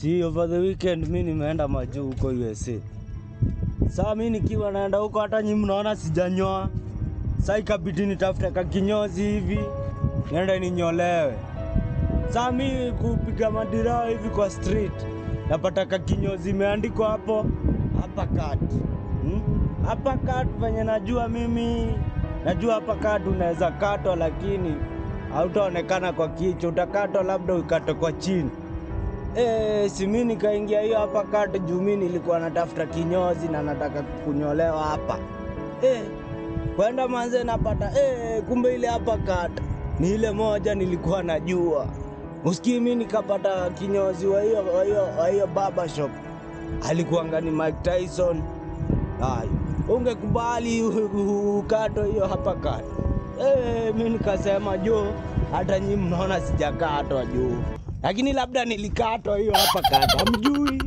See, over the weekend mimi nimeenda majuu huko USA. Sasa mimi nikiwa naenda huko hata nyinyi mnaona sijanyoa. Sasa ikabidi nitafute kakinyozi hivi. Niende ninyolewe. Sasa mimi kupiga madirao hivi kwa street. Napata kakinyozi imeandikwa hapo hapa cut. Hapa cut venye najua mimi. Najua hapa cut unaweza katwa lakini hautaonekana kwa kichwa. Utakatwa labda ukate kwa chini. Si mimi nikaingia hiyo hapa kati juu mimi nilikuwa natafuta kinyozi na nataka kunyolewa hapa. Kwenda manze napata kumbe ile hapa kati ni ile moja nilikuwa najua. Usikii mimi nikapata kinyozi wa hiyo barber shop. Alikuwa ngani Mike Tyson. Ungekubali ukato hiyo hapa kati. Mimi nikasema jo hata nyinyi mnaona sijakatwa juu. Lakini labda nilikatwa hiyo hapa kata. Hamjui.